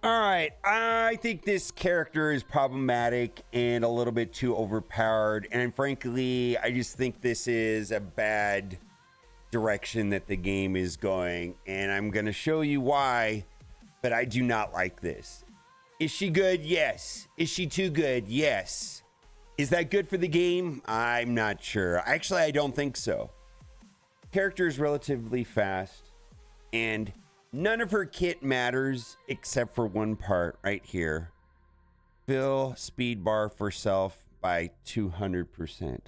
All right, I think this character is problematic and a little bit too overpowered. And frankly, I just think this is a bad direction that the game is going. And I'm going to show you why, but I do not like this. Is she good? Yes. Is she too good? Yes. Is that good for the game? I'm not sure. Actually, I don't think so. Character is relatively fast, and none of her kit matters except for one part right here. Fill speed bar for self by 200%.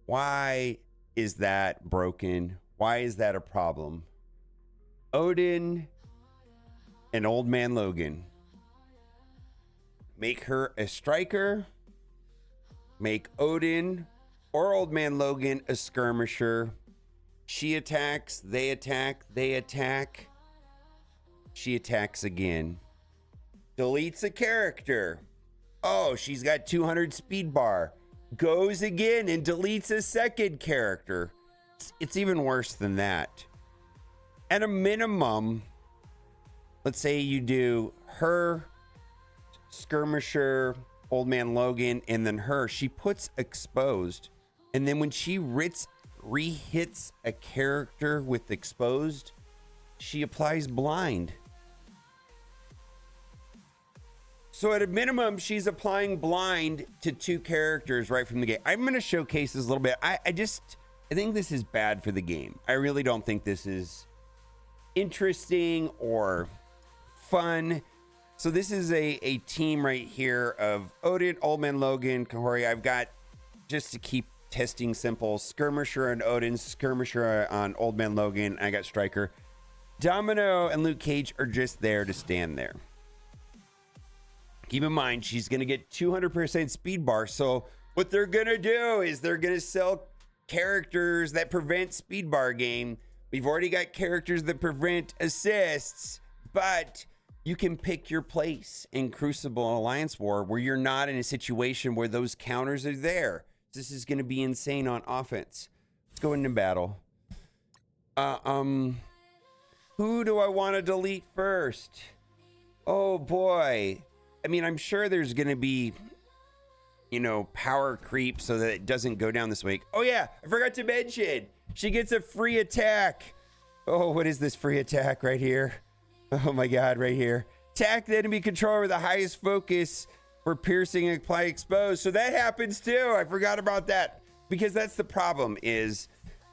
Why is that broken? Why is that a problem? Odin and Old Man Logan. Make her a striker. Make Odin or Old Man Logan a skirmisher. She attacks, they attack, they attack. She attacks again. Deletes a character. Oh, she's got 200 speed bar. Goes again and deletes a second character. It's even worse than that. At a minimum, let's say you do her, skirmisher, Old Man Logan, and then her. She puts exposed. And then when she re-hits a character with exposed, she applies blind. So at a minimum, she's applying blind to two characters right from the gate. I'm going to showcase this a little bit. I think this is bad for the game. I really don't think this is interesting or fun. So this is a team right here of Odin, Old Man Logan, KAHHORI. I've got, just to keep testing simple, Skirmisher on Odin, Skirmisher on Old Man Logan. I got Striker. Domino and Luke Cage are just there to stand there. Keep in mind, she's going to get 200% speed bar. So what they're going to do is they're going to sell characters that prevent speed bar game. We've already got characters that prevent assists, but you can pick your place in Crucible Alliance War where you're not in a situation where those counters are there. This is going to be insane on offense. Let's go into battle. Who do I want to delete first? Oh boy. I mean, I'm sure there's going to be, you know, power creep so that it doesn't go down this week. Oh yeah, I forgot to mention, she gets a free attack. Oh, what is this free attack right here? Oh my God, right here. Attack the enemy controller with the highest focus for piercing and apply exposed. So that happens too. I forgot about that, because that's the problem, is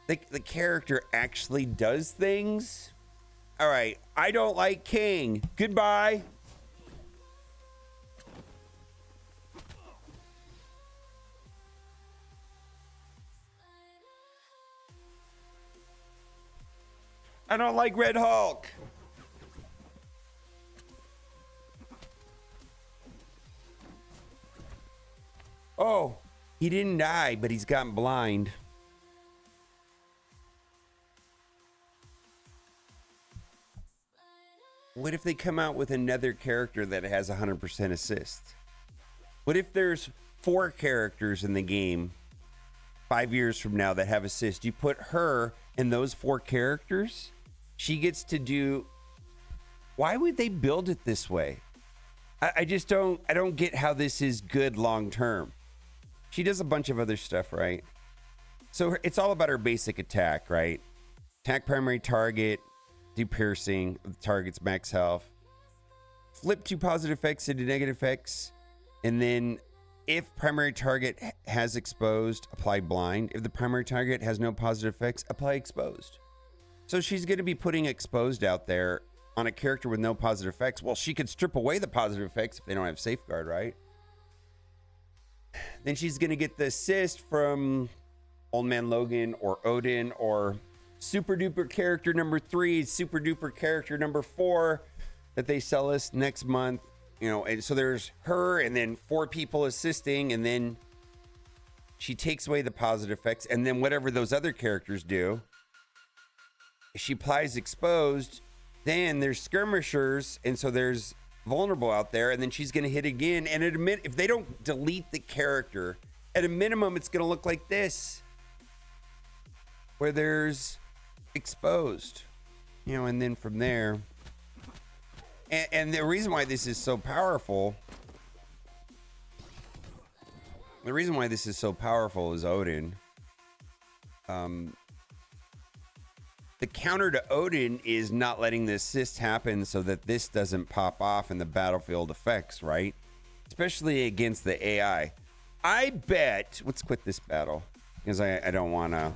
the character actually does things. All right, I don't like King. Goodbye. I don't like Red Hulk. Oh, he didn't die, but he's gotten blind. What if they come out with another character that has 100% assist? What if there's 4 characters in the game 5 years from now that have assist? You put her in those 4 characters, she gets to do. Why would they build it this way? I just don't get how this is good long term. She does a bunch of other stuff, right? So it's all about her basic attack, right? Attack primary target, do piercing of the target's max health, flip 2 positive effects into negative effects, and then if primary target has exposed, apply blind. If the primary target has no positive effects, apply exposed. So she's going to be putting exposed out there on a character with no positive effects. Well, she could strip away the positive effects if they don't have safeguard, right? Then she's going to get the assist from Old Man Logan or Odin or super duper character number 3, super duper character number 4 that they sell us next month. You know, and so there's her and then 4 people assisting, and then she takes away the positive effects, and then whatever those other characters do, she applies exposed. Then there's skirmishers, and so there's vulnerable out there, and then she's going to hit again. And at a if they don't delete the character, at a minimum, it's going to look like this, where there's exposed, you know, and then from there. And the reason why this is so powerful, is Odin. The counter to Odin is not letting the assist happen so that this doesn't pop off in the battlefield effects, right? Especially against the AI. I bet, let's quit this battle because I don't want to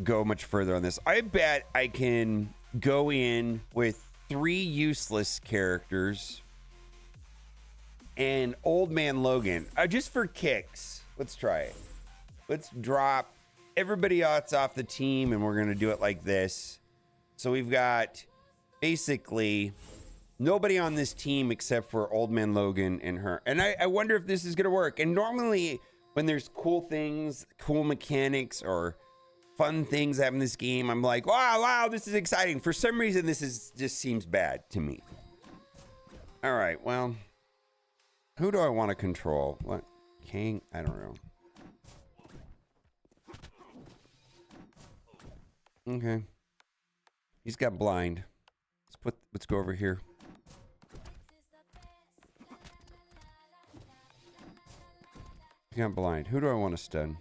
go much further on this. I bet I can go in with 3 useless characters and Old Man Logan. Just for kicks. Let's try it. Let's drop everybody else off the team, and we're going to do it like this. So we've got basically nobody on this team except for Old Man Logan and her. And I wonder if this is going to work. And normally when there's cool things, cool mechanics, or fun things happen in this game, I'm like, wow, this is exciting. For some reason, just seems bad to me. All right, well, who do I want to control? What? King? I don't know. Okay. He's got blind. Let's go over here. He's got blind. Who do I want to stun?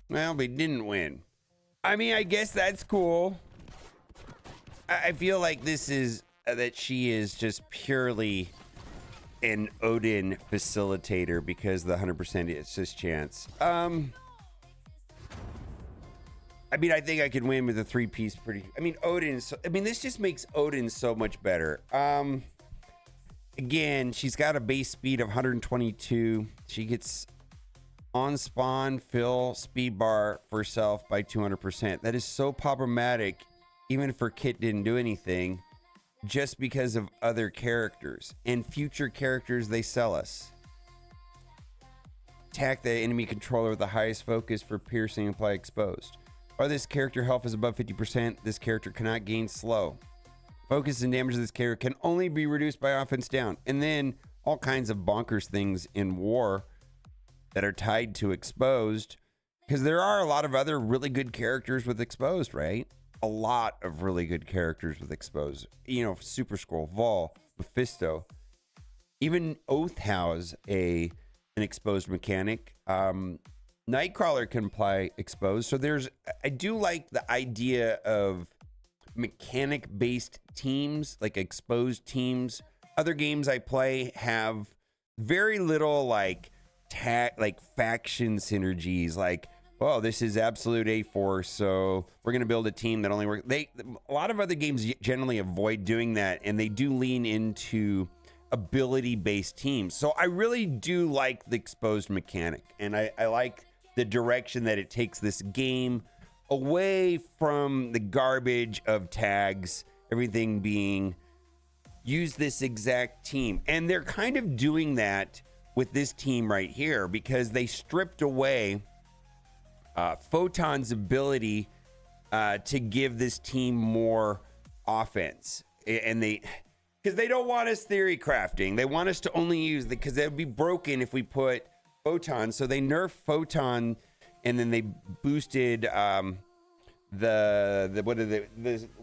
Well, we didn't win. I mean, I guess that's cool. I feel like this is that she is just purely an Odin facilitator because the 100% assist chance. I mean, I think I could win with a 3-piece pretty. I mean, this just makes Odin so much better. Again, she's got a base speed of 122. She gets on spawn fill speed bar for herself by 200%. That is so problematic, even if her kit didn't do anything, just because of other characters and future characters they sell us. Attack the enemy controller with the highest focus for piercing and apply exposed. Or this character health is above 50%, this character cannot gain slow. Focus and damage of this character can only be reduced by offense down. And then all kinds of bonkers things in war that are tied to exposed, because there are a lot of other really good characters with exposed, right? A lot of really good characters with exposed. You know, Super Scroll, Vol, Mephisto, even Oath has an exposed mechanic. Nightcrawler can apply exposed. So I do like the idea of mechanic-based teams, like exposed teams. Other games I play have very little like faction synergies, like, oh, this is absolute A-Force, so we're going to build a team that only works. A lot of other games generally avoid doing that, and they do lean into ability-based teams. So I really do like the exposed mechanic, and I like the direction that it takes this game away from the garbage of tags, everything being use this exact team. And they're kind of doing that with this team right here, because they stripped away Photon's ability to give this team more offense, and because they don't want us theory crafting, they want us to only use because that would be broken if we put Photon. So they nerfed Photon, and then they boosted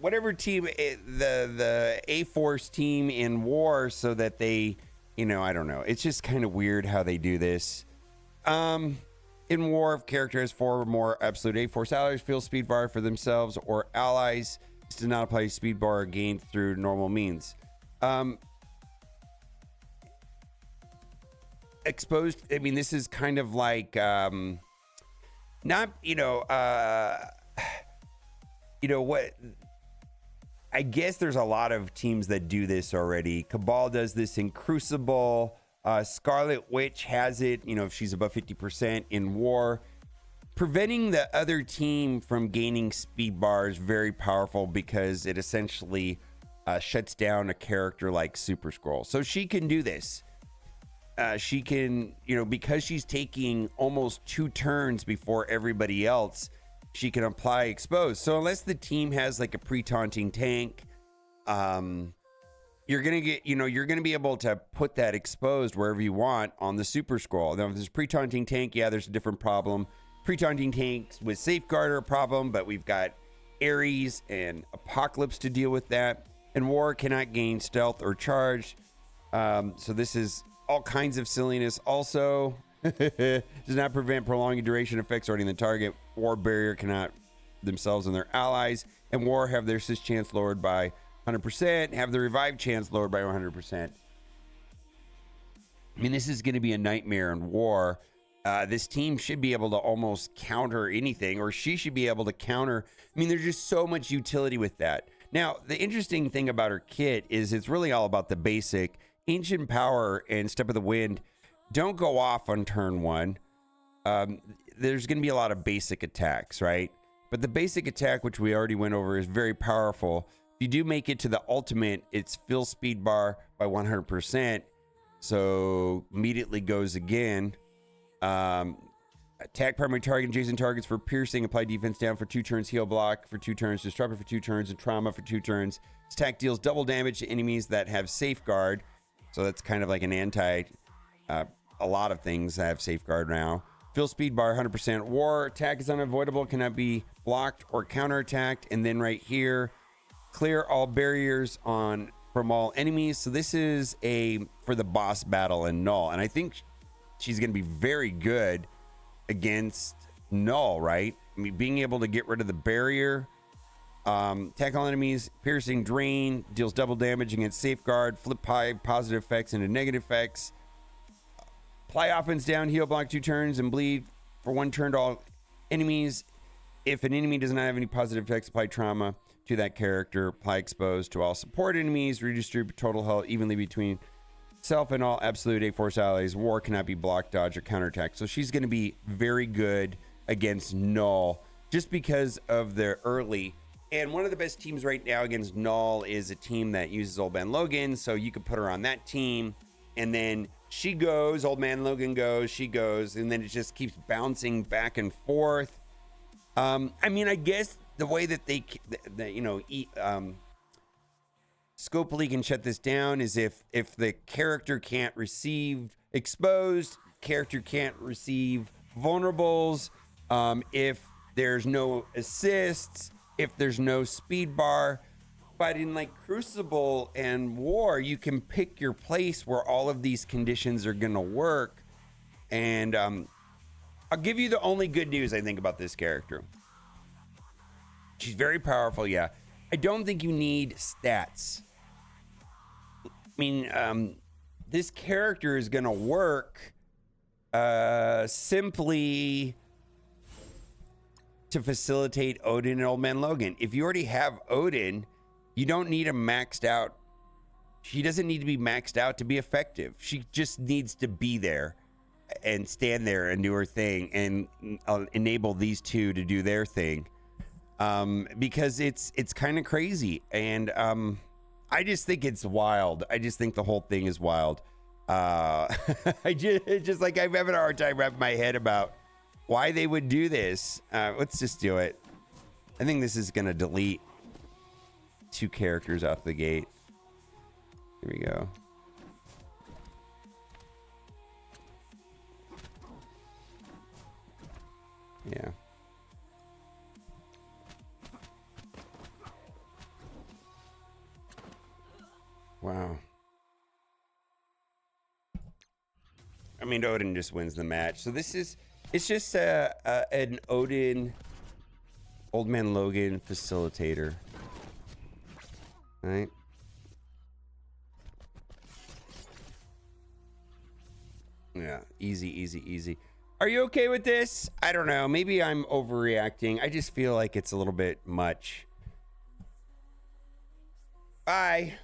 whatever team, the A-Force team in war, so that they, I don't know. It's just kind of weird how they do this. In war, if character has 4 or more absolute A-Force allies, feel speed bar for themselves or allies. This does not apply speed bar gained through normal means. Exposed, I mean, this is kind of like, not, what, I guess there's a lot of teams that do this already. Cabal does this in Crucible. Scarlet Witch has it, if she's above 50% in war. Preventing the other team from gaining speed bars, very powerful, because it essentially shuts down a character like Super Scroll. So she can do this. She can, because she's taking almost 2 turns before everybody else, she can apply exposed. So unless the team has like a pre-taunting tank, you're gonna get, you're gonna be able to put that exposed wherever you want on the super scroll. Now, if there's pre-taunting tank, yeah, there's a different problem. Pre-taunting tanks with safeguard are a problem, but we've got Ares and Apocalypse to deal with that. And War cannot gain stealth or charge. So this is all kinds of silliness. Also, does not prevent prolonging duration effects already in the target. War barrier cannot themselves and their allies. And War have their assist chance lowered by 100%, have the revive chance lowered by 100%. I mean, this is going to be a nightmare in War. This team should be able to almost counter anything, or she should be able to counter. I mean, there's just so much utility with that. Now, the interesting thing about her kit is it's really all about the basic. Ancient Power and Step of the Wind don't go off on turn one. There's going to be a lot of basic attacks, right? But the basic attack, which we already went over, is very powerful. If you do make it to the ultimate, it's fill speed bar by 100%. So immediately goes again. Attack primary target, adjacent targets for piercing, apply defense down for 2 turns, heal block for 2 turns, disruptor for 2 turns, and trauma for 2 turns. This attack deals double damage to enemies that have safeguard. So that's kind of like an anti, a lot of things have safeguard now. Fill speed bar 100%. War attack is unavoidable, cannot be blocked or counterattacked. And then right here, clear all barriers from all enemies. So this is for the boss battle in Null. And I think she's going to be very good against Null, right? I mean, being able to get rid of the barrier, attack all enemies, piercing, drain, deals double damage against safeguard, flip positive effects into negative effects, apply offense down, heal block 2 turns, and bleed for 1 turn to all enemies. If an enemy does not have any positive effects, apply trauma to that character, apply exposed to all support enemies, redistribute total health evenly between self and all absolute A-Force allies. War cannot be blocked, dodge, or counterattacked. So she's going to be very good against Null just because of their early. And one of the best teams right now against Null is a team that uses Old Man Logan. So you could put her on that team, and then she goes, Old Man Logan goes, she goes, and then it just keeps bouncing back and forth. I mean, I guess the way that Scopely can shut this down is if the character can't receive exposed, character can't receive vulnerables, if there's no assists, if there's no speed bar. But in like Crucible and War, you can pick your place where all of these conditions are gonna work. And I'll give you the only good news I think about this character. She's very powerful, yeah. I don't think you need stats. I mean, this character is gonna work simply to facilitate Odin and Old Man Logan. If you already have Odin, you don't need a maxed out. She doesn't need to be maxed out to be effective. She just needs to be there and stand there and do her thing, and enable these two to do their thing. Because it's kind of crazy, and I just think it's wild. I just think the whole thing is wild. It's just like I'm having a hard time wrapping my head about why they would do this. Let's just do it. I think this is gonna delete 2 characters out the gate. Here we go. Yeah. Wow. I mean, Odin just wins the match. So this is, it's just an Odin, Old Man Logan facilitator. Right? Yeah, easy, easy, easy. Are you okay with this? I don't know. Maybe I'm overreacting. I just feel like it's a little bit much. Bye.